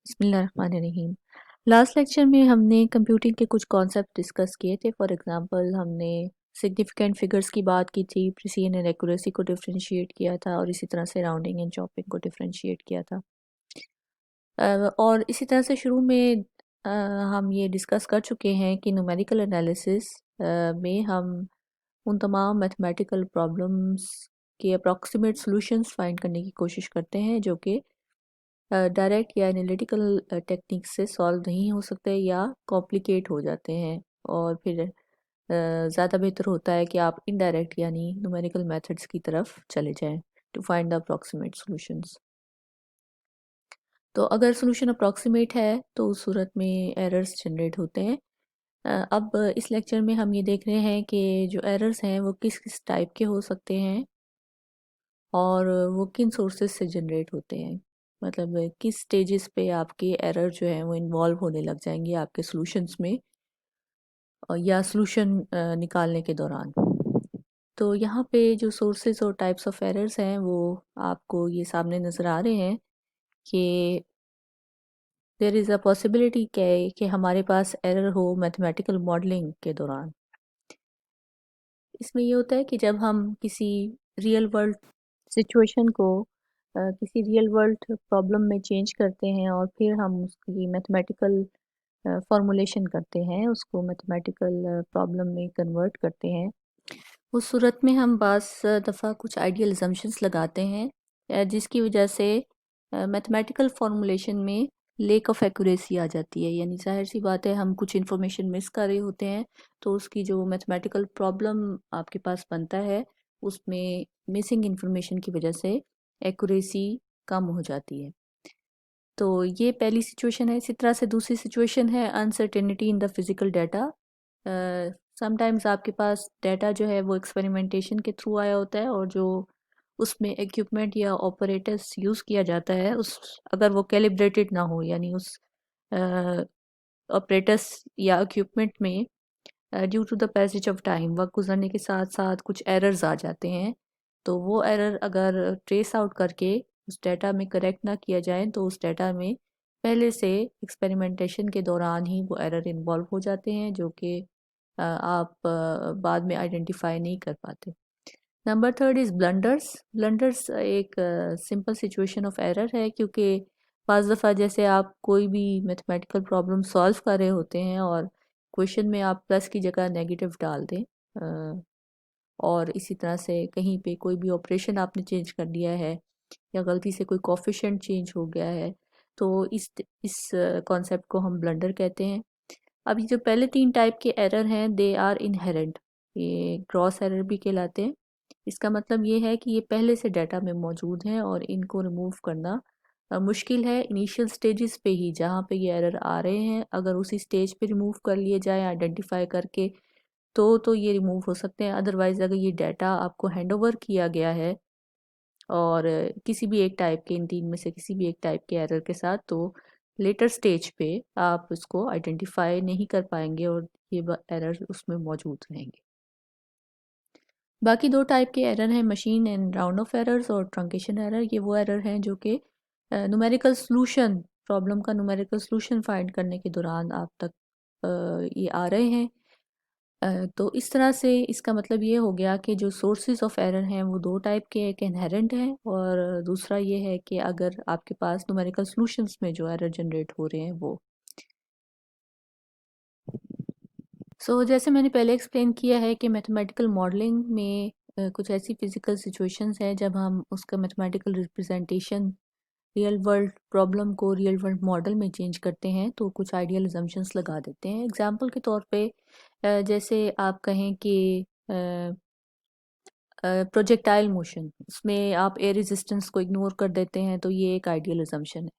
बिस्मिल्लाहिर्रहमानिर्रहीम। Last lecture में हमने कंप्यूटिंग के कुछ कॉन्सेप्ट डिस्कस किए थे। फॉर एग्जांपल हमने सिग्निफिकेंट फिगर्स की बात की थी, प्रिसीजन एंड एक्यूरेसी को डिफरेंशिएट किया था और इसी तरह से राउंडिंग एंड चॉपिंग को डिफरेंशिएट किया था। और इसी तरह से शुरू में हम ये डिस्कस कर चुके हैं कि न्यूमेरिकल एनालिसिस में हम उन तमाम मैथमेटिकल प्रॉब्लम्स के अप्रॉक्सीमेट सॉल्यूशंस फाइंड करने की कोशिश करते हैं जो कि डायरेक्ट या एनालिटिकल टेक्निक से सॉल्व नहीं हो सकते या कॉम्प्लिकेट हो जाते हैं। और फिर ज़्यादा बेहतर होता है कि आप इनडायरेक्ट यानी न्यूमेरिकल मेथड्स की तरफ चले जाएं to find the approximate solutions. तो अगर सॉल्यूशन अप्रॉक्सीमेट है तो उस सूरत में एरर्स जनरेट होते हैं। अब इस लेक्चर में हम ये देख रहे हैं कि जो एरर्स हैं वो किस किस टाइप के हो सकते हैं और वो किन सोर्सेज से जनरेट होते हैं। मतलब किस स्टेजेस पे आपके एरर जो है वो इन्वॉल्व होने लग जाएंगे आपके सॉल्यूशंस में या सॉल्यूशन निकालने के दौरान। तो यहाँ पे जो सोर्सेज और टाइप्स ऑफ एरर्स हैं वो आपको ये सामने नज़र आ रहे हैं कि देयर इज़ अ पॉसिबिलिटी कि हमारे पास एरर हो मैथमेटिकल मॉडलिंग के दौरान। इसमें ये होता है कि जब हम किसी रियल वर्ल्ड सिचुएशन को किसी रियल वर्ल्ड प्रॉब्लम में चेंज करते हैं और फिर हम उसकी मैथमेटिकल फॉर्मुलेशन करते हैं, उसको मैथमेटिकल प्रॉब्लम में कन्वर्ट करते हैं। उस सूरत में हम बाज़ दफ़ा कुछ आइडियल असम्पशंस लगाते हैं जिसकी वजह से मैथमेटिकल फॉर्मुलेशन में लेक ऑफ एक्यूरेसी आ जाती है। यानी ज़ाहिर सी बात है हम कुछ इन्फॉर्मेशन मिस कर रहे होते हैं तो उसकी जो मैथमेटिकल प्रॉब्लम आपके पास बनता है उसमें मिसिंग इन्फॉर्मेशन की वजह से एक्यूरेसी कम हो जाती है। तो ये पहली सिचुएशन है। इसी तरह से दूसरी सिचुएशन है uncertainty in the physical data. Sometimes आपके पास डाटा जो है वो एक्सपेरिमेंटेशन के थ्रू आया होता है और जो उसमें इक्विपमेंट या ऑपरेटर्स यूज़ किया जाता है उस अगर वो कैलिब्रेटेड ना हो यानी उस ऑपरेटर्स या इक्विपमेंट में due to the passage of time वक्त गुजरने के साथ साथ कुछ एरर्स आ जाते हैं। तो वो एरर अगर ट्रेस आउट करके उस डाटा में करेक्ट ना किया जाए तो उस डाटा में पहले से एक्सपेरिमेंटेशन के दौरान ही वो एरर इन्वॉल्व हो जाते हैं जो कि आप बाद में आइडेंटिफाई नहीं कर पाते। Number third is blunders. Blunders एक सिंपल सिचुएशन ऑफ एरर है क्योंकि बाज़ दफ़ा जैसे आप कोई भी मैथमेटिकल प्रॉब्लम सॉल्व कर रहे होते हैं और क्वेश्चन में आप प्लस की जगह नेगेटिव डाल दें और इसी तरह से कहीं पे कोई भी ऑपरेशन आपने चेंज कर दिया है या गलती से कोई कोफिशिएंट चेंज हो गया है तो इस कॉन्सेप्ट को हम ब्लंडर कहते हैं। अब ये जो पहले तीन टाइप के एरर हैं दे आर इनहेरेंट, ये ग्रॉस एरर भी कहलाते हैं। इसका मतलब ये है कि ये पहले से डाटा में मौजूद हैं और इनको रिमूव करना मुश्किल है इनिशियल स्टेजेस पे ही जहाँ पे ये एरर आ रहे हैं। अगर उसी स्टेज पे रिमूव कर लिए जाए आइडेंटिफाई करके तो ये रिमूव हो सकते हैं। अदरवाइज़ अगर ये डाटा आपको हैंड ओवर किया गया है और किसी भी एक टाइप के इन तीन में से किसी भी एक टाइप के एरर के साथ तो लेटर स्टेज पे आप उसको आइडेंटिफाई नहीं कर पाएंगे और ये एरर उसमें मौजूद रहेंगे। बाकी दो टाइप के एरर हैं machine and round of errors और ट्रंकेशन एरर। ये वो एरर हैं जो कि न्यूमेरिकल सॉल्यूशन प्रॉब्लम का न्यूमेरिकल सॉल्यूशन फाइंड करने के दौरान आप तक ये आ रहे हैं। तो इस तरह से इसका मतलब ये हो गया कि जो सोर्सेज ऑफ एरर हैं वो दो टाइप के, एक इनहेरेंट है और दूसरा ये है कि अगर आपके पास न्यूमेरिकल सॉल्यूशंस में जो एरर जनरेट हो रहे हैं वो। जैसे मैंने पहले एक्सप्लेन किया है कि मैथमेटिकल मॉडलिंग में कुछ ऐसी फिजिकल सिचुएशंस हैं जब हम उसका mathematical representation real world problem को रियल वर्ल्ड मॉडल में चेंज करते हैं तो कुछ आइडियल असम्पशंस लगा देते हैं। एग्जांपल के तौर पे जैसे आप कहें कि प्रोजेक्टाइल मोशन उसमें आप एयर रेजिस्टेंस को इग्नोर कर देते हैं तो ये एक आइडियल असम्पशन है।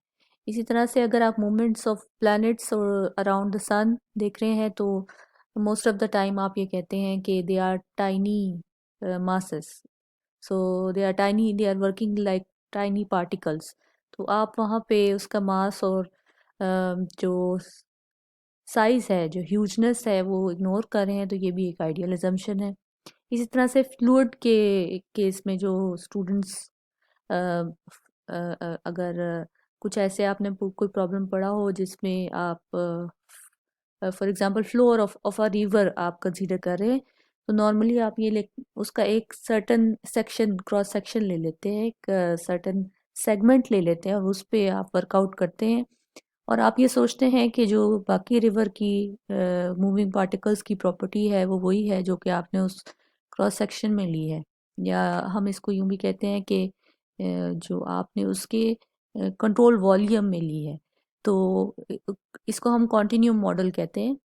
इसी तरह से अगर आप मूवमेंट्स ऑफ प्लैनेट्स और अराउंड द सन देख रहे हैं तो मोस्ट ऑफ द टाइम आप ये कहते हैं कि they are tiny masses, so they are tiny, they are working like tiny particles. तो आप वहाँ पे उसका मास और जो साइज है जो ह्यूजनेस है वो इग्नोर कर रहे हैं तो ये भी एक आइडियल असम्पशन है। इसी तरह से फ्लूइड के केस में जो स्टूडेंट्स अगर कुछ ऐसे आपने कोई प्रॉब्लम पढ़ा हो जिसमें आप for example flow of a river आप कंसीडर कर रहे हैं, तो नॉर्मली आप ये उसका एक सर्टन सेक्शन क्रॉस सेक्शन ले लेते हैं, एक सर्टन सेगमेंट ले लेते हैं और उस पे आप वर्कआउट करते हैं और आप ये सोचते हैं कि जो बाकी रिवर की मूविंग पार्टिकल्स की प्रॉपर्टी है वो वही है जो कि आपने उस क्रॉस सेक्शन में ली है। या हम इसको यूं भी कहते हैं कि जो आपने उसके कंट्रोल वॉल्यूम में ली है। तो इसको हम कॉन्टिन्यूम मॉडल कहते हैं।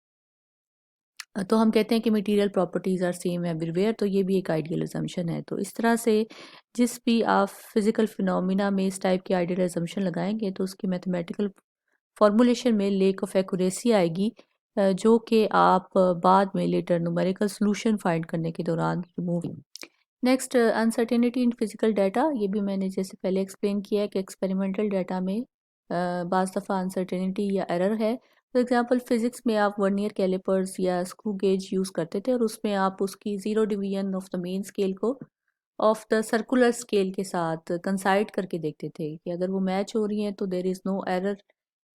तो हम कहते हैं कि material properties are same everywhere, तो ये भी एक आइडियल अजम्पशन है। तो इस तरह से जिस भी आप फिजिकल फिनोमिना में इस टाइप की आइडियल अजम्पशन लगाएंगे तो उसकी मैथमेटिकल फॉर्मूलेशन में लेक ऑफ एक्यूरेसी आएगी, जो कि आप बाद में लेटर न्यूमेरिकल सोल्यूशन फाइंड करने के दौरान remove. Next, uncertainty in physical data. ये भी मैंने जैसे पहले एक्सप्लेन किया है कि एक्सपेरिमेंटल डाटा में बाज़ दफ़ा अनसर्टेनिटी या एरर है। फॉर एग्जांपल फिज़िक्स में आप वर्नियर कैलिपर्स या स्क्रू गेज यूज़ करते थे और उसमें आप उसकी zero division of the main scale को ऑफ द सर्कुलर स्केल के साथ कंसाइड करके देखते थे कि अगर वो मैच हो रही हैं तो there is no error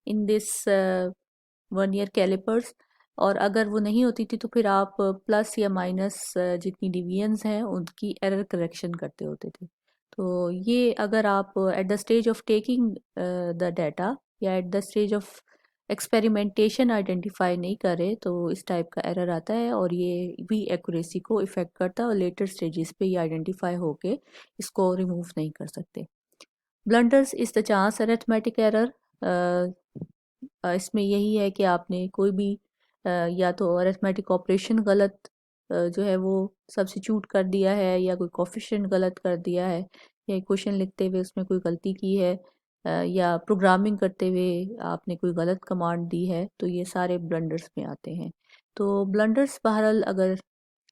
in this vernier calipers, और अगर वो नहीं होती थी तो फिर आप प्लस या माइनस जितनी डिवीजन्स हैं उनकी एरर करेक्शन करते होते थे। तो ये अगर आप at the stage of taking the data या at the stage of experimentation identify नहीं करे तो इस टाइप का एरर आता है और ये भी एक्यूरेसी को इफ़ेक्ट करता है और लेटर स्टेजेस पे ये आइडेंटिफाई होके इसको रिमूव नहीं कर सकते। Blunders is the chance arithmetic error. इसमें यही है कि आपने कोई भी या तो अरिथमेटिक ऑपरेशन गलत जो है वो सब्स्टिट्यूट कर दिया है या कोई कोफिशिएंट गलत कर दिया है या क्वेश्चन लिखते हुए उसमें कोई गलती की है, या प्रोग्रामिंग करते हुए आपने कोई गलत कमांड दी है, तो ये सारे ब्लंडर्स में आते हैं। तो ब्लंडर्स बहरहाल अगर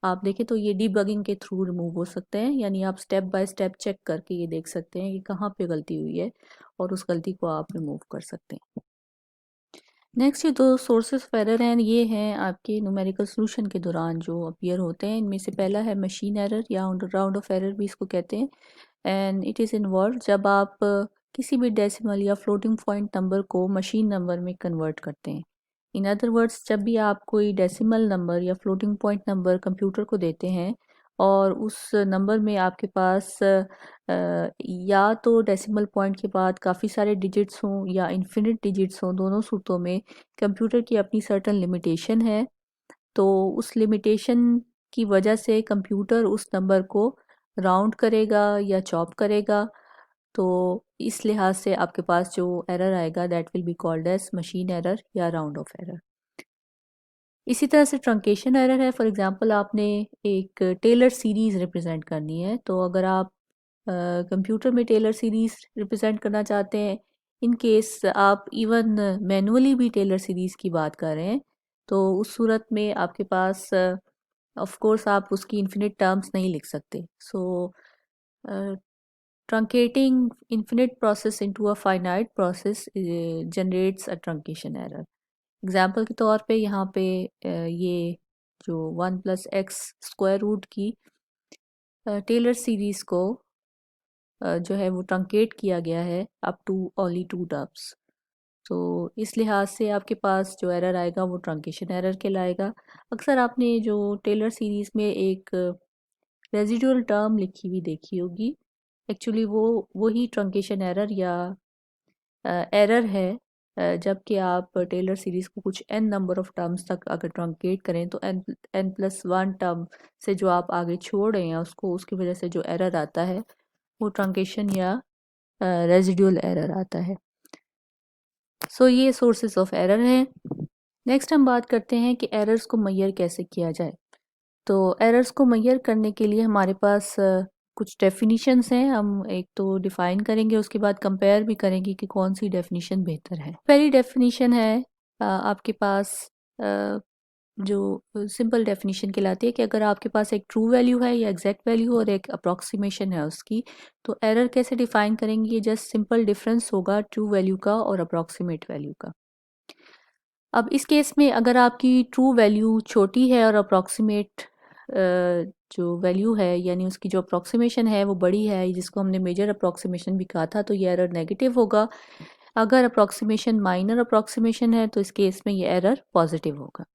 आप देखें तो ये डीबगिंग के थ्रू रिमूव हो सकते हैं, यानी आप स्टेप बाय स्टेप चेक करके ये देख सकते हैं कि कहाँ पे गलती हुई है और उस गलती को आप रिमूव कर सकते हैं। नेक्स्ट, ये दो सोर्सेस ऑफ एरर हैं, ये हैं आपके न्यूमेरिकल सॉल्यूशन के दौरान जो अपीयर होते हैं। इनमें से पहला है मशीन एरर या राउंड ऑफ एरर भी इसको कहते हैं, एंड इट इज़ इन्वॉल्व जब आप किसी भी डेसिमल या फ्लोटिंग पॉइंट नंबर को मशीन नंबर में कन्वर्ट करते हैं। इन अदर वर्ड्स, जब भी आप कोई डेसिमल नंबर या फ्लोटिंग पॉइंट नंबर कंप्यूटर को देते हैं और उस नंबर में आपके पास या तो डेसिमल पॉइंट के बाद काफ़ी सारे डिजिट्स हों या इन्फिनिट डिजिट्स हों, दोनों सूरतों में कंप्यूटर की अपनी सर्टन लिमिटेशन है। तो उस लिमिटेशन की वजह से कंप्यूटर उस नंबर को राउंड करेगा या चॉप करेगा। तो इस लिहाज से आपके पास जो एरर आएगा that will be called as machine error या राउंड ऑफ एरर। इसी तरह से ट्रंकेशन एरर है। फॉर एग्जांपल आपने एक टेलर सीरीज़ रिप्रेजेंट करनी है, तो अगर आप कंप्यूटर में टेलर सीरीज़ रिप्रेजेंट करना चाहते हैं, इन केस आप इवन मैनुअली भी टेलर सीरीज़ की बात कर रहे हैं, तो उस सूरत में आपके पास ऑफ कोर्स आप उसकी इन्फिनिट टर्म्स नहीं लिख सकते। सो truncating infinite process into a finite process generates a truncation error। Example के तौर पे यहाँ पे ये जो 1 + x स्क्वायर रूट की टेलर सीरीज को जो है वो ट्रंकेट किया गया है अप टू ओनली 2 टर्म्स। तो इस लिहाज से आपके पास जो एरर आएगा वो ट्रंकेशन एरर कहलाएगा। अक्सर आपने जो टेलर सीरीज में एक रेजिडुअल टर्म लिखी हुई देखी होगी, एक्चुअली वो वही ट्रंकेशन एरर या एरर है। जबकि आप टेलर सीरीज़ को कुछ n नंबर ऑफ टर्म्स तक अगर ट्रंकेट करें तो n+1 टर्म से जो आप आगे छोड़ रहे हैं उसको, उसकी वजह से जो एरर आता है वो ट्रंकेशन या रेजिडुअल एरर आता है। सो ये सोर्सेस ऑफ एरर हैं। नेक्स्ट हम बात करते हैं कि एरर्स को मैयर कैसे किया जाए। तो एरर्स को मैयर करने के लिए हमारे पास कुछ डेफिनेशंस हैं। हम एक तो डिफ़ाइन करेंगे, उसके बाद कंपेयर भी करेंगे कि कौन सी डेफिनेशन बेहतर है। पहली डेफिनेशन है आपके पास जो सिंपल डेफिनेशन कहलाती है कि अगर आपके पास एक ट्रू वैल्यू है या एग्जैक्ट वैल्यू और एक अप्रॉक्सीमेशन है उसकी, तो एरर कैसे डिफ़ाइन करेंगे? ये जस्ट सिंपल डिफरेंस होगा ट्रू वैल्यू का और अप्रॉक्सीमेट वैल्यू का। अब इस केस में अगर आपकी ट्रू वैल्यू छोटी है और अप्रॉक्सीमेट जो वैल्यू है यानी उसकी जो अप्रॉक्सीमेशन है वो बड़ी है, जिसको हमने मेजर अप्रॉक्सीमेशन भी कहा था, तो ये एरर नेगेटिव होगा। अगर अप्रॉक्सीमेशन माइनर अप्रॉक्सीमेशन है तो इस केस में ये एरर पॉजिटिव होगा।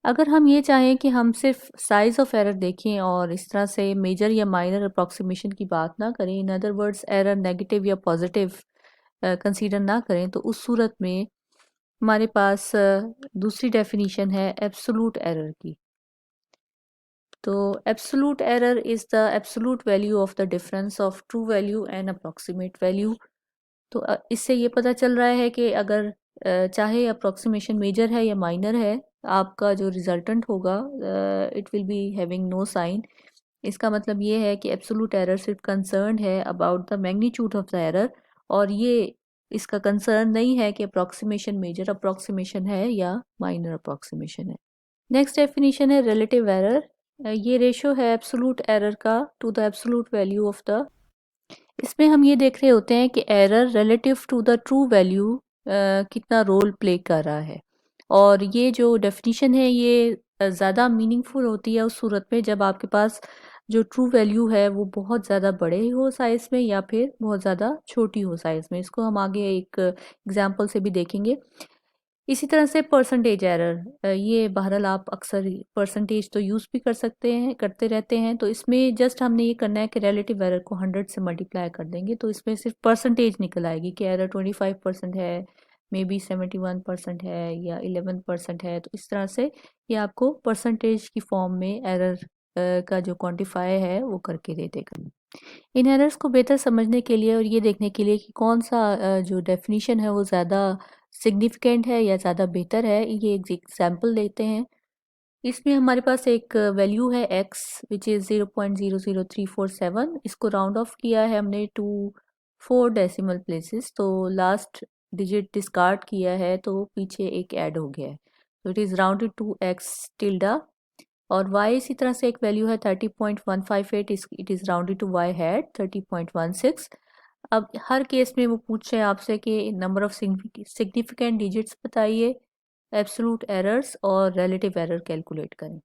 अगर हम ये चाहें कि हम सिर्फ साइज ऑफ एरर देखें और इस तरह से मेजर या माइनर अप्रॉक्सीमेशन की बात ना करें, इन अदर वर्ड्स एरर नेगेटिव या पॉजिटिव कंसीडर ना करें, तो उस सूरत में हमारे पास दूसरी डेफिनीशन है एब्सोलूट एरर की। तो absolute error is the absolute value of the difference of true value and approximate value. तो इससे ये पता चल रहा है कि अगर चाहे अप्रॉक्सीमेशन मेजर है या माइनर है, आपका जो रिजल्टेंट होगा it will be having no sign. इसका मतलब ये है कि एब्सोलूट एरर सिर्फ कंसर्न है about the magnitude of the error, और ये इसका कंसर्न नहीं है कि अप्रॉक्सीमेशन मेजर अप्रॉक्सीमेशन है या माइनर अप्रॉक्सीमेशन है। नेक्स्ट डेफिनेशन है रिलेटिव एरर। ये रेशो है एब्सोलूट एरर का to the absolute value of the. इसमें हम ये देख रहे होते हैं कि error relative to the true value कितना रोल प्ले कर रहा है, और ये जो डेफिनेशन है ये ज़्यादा मीनिंगफुल होती है उस सूरत में जब आपके पास जो ट्रू वैल्यू है वो बहुत ज़्यादा बड़े हो साइज़ में या फिर बहुत ज़्यादा छोटी हो साइज़ में। इसको हम आगे एक एग्जांपल से भी देखेंगे। इसी तरह से परसेंटेज एरर, ये बहरहाल आप अक्सर परसेंटेज तो यूज़ भी कर सकते हैं, करते रहते हैं। तो इसमें जस्ट हमने ये करना है कि रिलेटिव एरर को 100 से मल्टीप्लाई कर देंगे तो इसमें सिर्फ परसेंटेज निकल आएगी कि एरर 25% है, मे बी 71% है या 11% है। तो इस तरह से ये आपको परसेंटेज की फॉर्म में एरर का जो क्वांटिफाई है वो करके दे देगा। इन एरर्स को बेहतर समझने के लिए और ये देखने के लिए कि कौन सा जो डेफिनेशन है वो ज़्यादा सिग्निफिकेंट है या ज़्यादा बेहतर है, ये एक एग्जांपल लेते हैं। इसमें हमारे पास एक वैल्यू है x विच इज़ 0.00347। इसको राउंड ऑफ किया है हमने टू 4 डेसिमल प्लेसेस, तो लास्ट डिजिट डिस्कार्ड किया है तो पीछे एक ऐड हो गया है, तो it is rounded to x tilde. और y इसी तरह से एक वैल्यू है 30.158, it is rounded to y hat 30.16। अब हर केस में वो पूछ रहे हैं आपसे कि नंबर ऑफ सिग्निफिकेंट डिजिट्स बताइए, एब्सोलूट एरर्स और रिलेटिव एरर कैलकुलेट करें।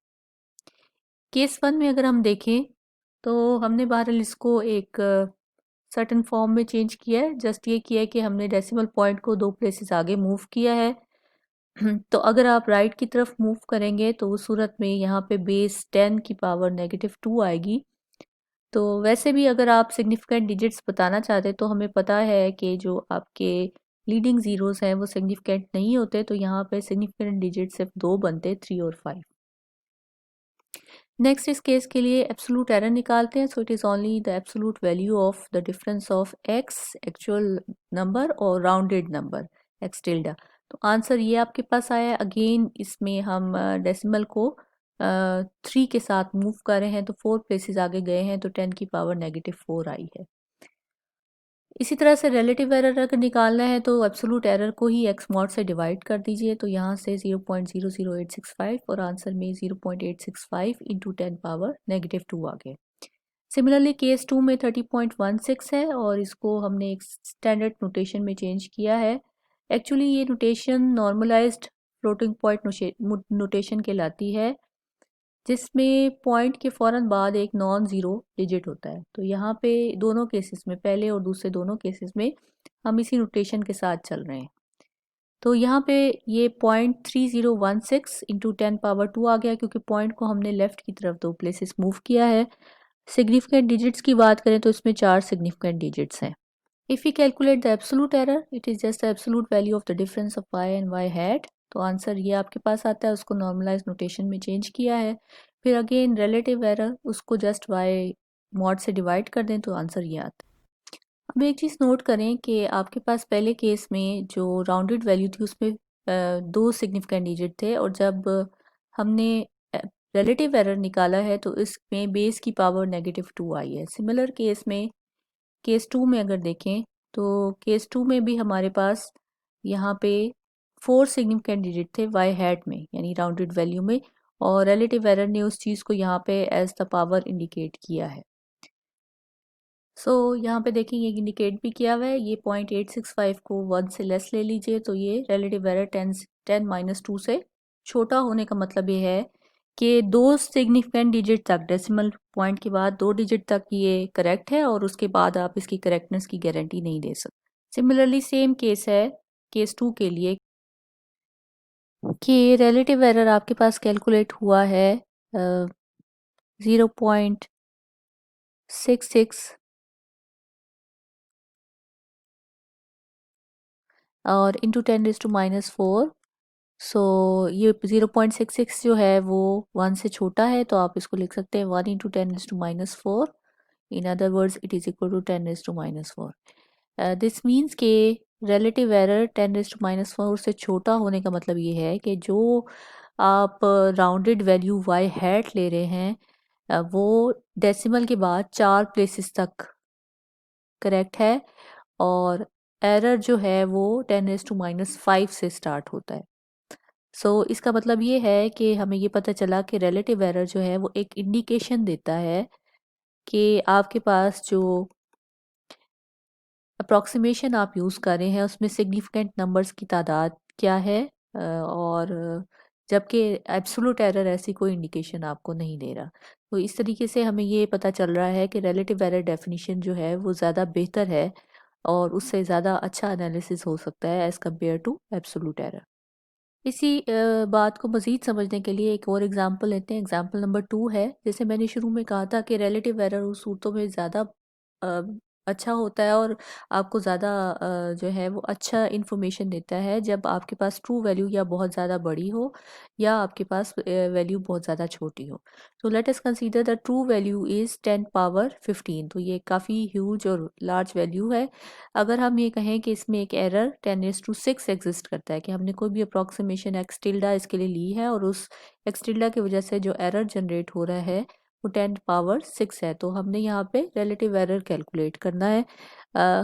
केस 1 में अगर हम देखें तो हमने बहरहाल इसको एक सर्टेन फॉर्म में चेंज किया है। जस्ट ये किया है कि हमने डेसिमल पॉइंट को 2 प्लेसेस आगे मूव किया है। तो अगर आप राइट की तरफ मूव करेंगे तो उस सूरत में यहाँ पे बेस 10 की पावर -2 आएगी। तो वैसे भी अगर आप सिग्निफिकेंट डिजिट्स बताना चाहते तो हमें पता है कि जो आपके लीडिंग ज़ीरोज़ हैं वो सिग्निफिकेंट नहीं होते, तो यहाँ पे सिग्निफिकेंट डिजिट सिर्फ 2 बनते, 3 और 5। नेक्स्ट इस केस के लिए एब्सोलूट एरर निकालते हैं। So it is only the absolute value of the difference of x actual number और राउंडेड नंबर एक्स टिल्डा। तो आंसर ये आपके पास आया। अगेन इसमें हम डेसिमल को 3 के साथ मूव कर रहे हैं तो 4 प्लेसेस आगे गए हैं, तो 10 की पावर -4 आई है। इसी तरह से रिलेटिव एरर अगर निकालना है तो एब्सोलूट एरर को ही एक्स मॉड से डिवाइड कर दीजिए, तो यहाँ से 0.00865 और आंसर में 0.865 इंटू 10 पावर -2 आ गए। सिमिलरली केस 2 में 30.16 है और इसको हमने एक स्टैंडर्ड नोटेशन में चेंज किया है। एक्चुअली ये notation normalised floating point notation कहलाती है, जिसमें पॉइंट के फ़ौरन बाद एक नॉन ज़ीरो डिजिट होता है। तो यहाँ पे दोनों केसेस में, पहले और दूसरे दोनों केसेस में हम इसी नोटेशन के साथ चल रहे हैं। तो यहाँ पे ये 0.3016 इंटू 10 पावर 2 आ गया, क्योंकि पॉइंट को हमने लेफ़्ट की तरफ 2 प्लेसेस मूव किया है। सिग्निफिकेंट डिजिट्स की बात करें तो इसमें 4 सिग्निफिकेंट डिजिट्स हैं। If we calculate the absolute error, it is just the absolute value of the difference of y and y hat. तो आंसर ये आपके पास आता है, उसको नॉर्मलाइज नोटेशन में चेंज किया है। फिर अगेन रिलेटिव एरर, उसको जस्ट y मॉड से डिवाइड कर दें तो आंसर ये आता है। अब एक चीज़ नोट करें कि आपके पास पहले केस में जो राउंडेड वैल्यू थी उसमें 2 सिग्निफिकेंट डिजिट थे, और जब हमने रिलेटिव एरर निकाला है तो इसमें बेस की पावर -2 आई है। सिमिलर केस में केस 2 में अगर देखें तो केस 2 में भी हमारे पास यहाँ पे 4 सिग्निफिकेंट डिजिट थे y हैट में, यानी राउंडेड वैल्यू में, और रिलेटिव एरर ने उस चीज़ को यहाँ पे एज द पावर इंडिकेट किया है। सो यहाँ पे देखें ये इंडिकेट भी किया हुआ है। ये 0.865 को 1 से लेस ले लीजिए, तो ये रिलेटिव एरर 10 - 2 से छोटा होने का मतलब ये है कि 2 सिग्निफिकेंट डिजिट तक, डेसिमल पॉइंट के बाद 2 डिजिट तक ये करेक्ट है, और उसके बाद आप इसकी करेक्टनेस की गारंटी नहीं दे सकते। सिमिलरली सेम केस है केस 2 के लिए कि रिलेटिव एरर आपके पास कैलकुलेट हुआ है 0.66 और इंटू 10⁻⁴। सो ये 0.66 जो है वो 1 से छोटा है, तो आप इसको लिख सकते हैं 1 into 10⁻⁴। In other words it is equal to 10⁻⁴। This means के रिलेटिव एरर 10⁻⁴ से छोटा होने का मतलब ये है कि जो आप राउंडेड वैल्यू y हैट ले रहे हैं वो डेसिमल के बाद 4 प्लेसेस तक करेक्ट है, और एरर जो है वो 10⁻⁵ से स्टार्ट होता है। इसका मतलब ये है कि हमें ये पता चला कि रिलेटिव एरर जो है वो एक इंडिकेशन देता है कि आपके पास जो अप्रॉक्सीमेशन आप यूज़ कर रहे हैं उसमें सिग्निफिकेंट नंबर्स की तादाद क्या है, और जबकि एब्सोल्यूट एरर ऐसी कोई इंडिकेशन आपको नहीं दे रहा। तो इस तरीके से हमें ये पता चल रहा है कि रिलेटिव एरर डेफिनेशन जो है वो ज़्यादा बेहतर है और उससे ज़्यादा अच्छा एनालिसिस हो सकता है as compare to absolute error. इसी बात को मज़ीद समझने के लिए एक और एग्जांपल लेते हैं। एग्जांपल नंबर 2 है, जैसे मैंने शुरू में कहा था कि रिलेटिव एरर उस सूरतों में ज़्यादा अ, अच्छा होता है और आपको ज़्यादा जो है वो अच्छा इन्फॉर्मेशन देता है जब आपके पास ट्रू वैल्यू या बहुत ज़्यादा बड़ी हो या आपके पास वैल्यू बहुत ज़्यादा छोटी हो। तो let us consider the true value is 10⁻⁵। तो ये काफ़ी ह्यूज और लार्ज वैल्यू है। अगर हम ये कहें कि इसमें एक एरर 10⁻⁶ एग्जिस्ट करता है, कि हमने कोई भी अप्रॉक्सीमेशन एक्स टिल्डा इसके लिए ली है और उस एक्स टिल्डा की वजह से जो एरर जनरेट हो रहा है वो 10⁻⁶ है, तो हमने यहाँ पे रिलेटिव एरर कैलकुलेट करना है।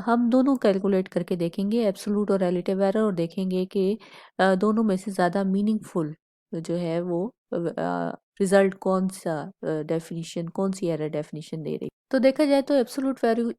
हम दोनों कैलकुलेट करके देखेंगे, एब्सोल्यूट और रिलेटिव एरर, और देखेंगे कि दोनों में से ज़्यादा मीनिंगफुल जो है वो रिजल्ट कौन सा डेफिनेशन, कौन सी एरर डेफिनेशन दे रही। तो देखा जाए तो एब्सोल्यूट वैल्यू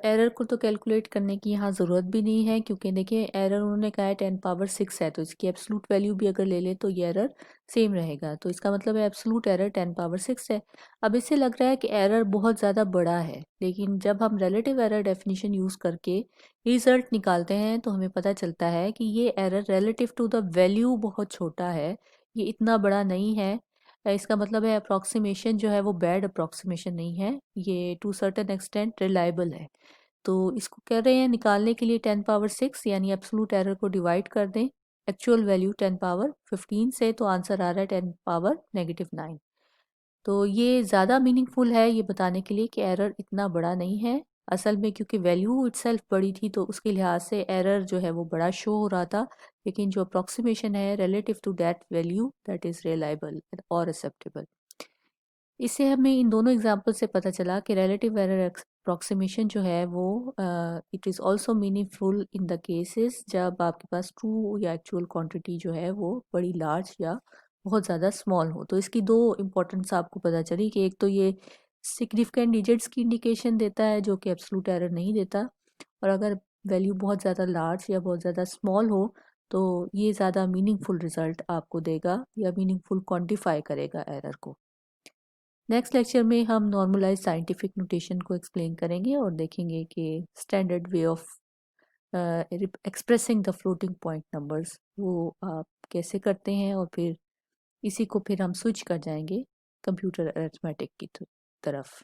एरर को तो कैलकुलेट करने की यहाँ ज़रूरत भी नहीं है, क्योंकि देखिए एरर उन्होंने कहा है 10⁻⁶ है, तो इसकी एब्सोल्यूट वैल्यू भी अगर ले ले तो ये एरर सेम रहेगा, तो इसका मतलब है एब्सोल्यूट एरर 10⁻⁶ है। अब इससे लग रहा है कि एरर बहुत ज़्यादा बड़ा है, लेकिन जब हम रिलेटिव एरर डेफिनेशन यूज़ करके रिजल्ट निकालते हैं तो हमें पता चलता है कि ये error relative to the value बहुत छोटा है, ये इतना बड़ा नहीं है। इसका मतलब है अप्रॉक्सीमेशन जो है वो बैड अप्रॉक्सीमेशन नहीं है, ये टू सर्टेन एक्सटेंट रिलायबल है। तो इसको कह रहे हैं निकालने के लिए 10⁻⁶ यानी एब्सोल्यूट एरर को डिवाइड कर दें एक्चुअल वैल्यू 10⁻15 से, तो आंसर आ रहा है 10⁻⁹। तो ये ज़्यादा मीनिंगफुल है ये बताने के लिए कि एरर इतना बड़ा नहीं है। असल में क्योंकि वैल्यू इटसेल्फ बड़ी थी तो उसके लिहाज से एरर जो है वो बड़ा शो हो रहा था, लेकिन जो अप्रॉक्सीमेशन है relative to that value that is reliable और एक्सेप्टेबल। इससे हमें इन दोनों एग्जाम्पल से पता चला कि रिलेटिव एरर अप्रॉक्सीमेशन जो है वो it is also meaningful in the cases जब आपके पास ट्रू या एक्चुअल क्वांटिटी जो है वो बड़ी लार्ज या बहुत ज़्यादा स्मॉल हो। तो इसकी दो इम्पोर्टेंस आपको पता चली कि एक तो ये सिग्निफिकेंट डिजिट्स की इंडिकेशन देता है जो कि एब्सोल्यूट एरर नहीं देता, और अगर वैल्यू बहुत ज़्यादा लार्ज या बहुत ज़्यादा स्मॉल हो तो ये ज़्यादा मीनिंगफुल रिजल्ट आपको देगा या मीनिंगफुल क्वांटिफाई करेगा एरर को। नेक्स्ट लेक्चर में हम नॉर्मलाइज साइंटिफिक नोटेशन को एक्सप्लेन करेंगे और देखेंगे कि standard way of expressing the floating point numbers वो आप कैसे करते हैं, और फिर इसी को फिर हम स्विच कर जाएंगे कंप्यूटर अरिथमेटिक की तरफ।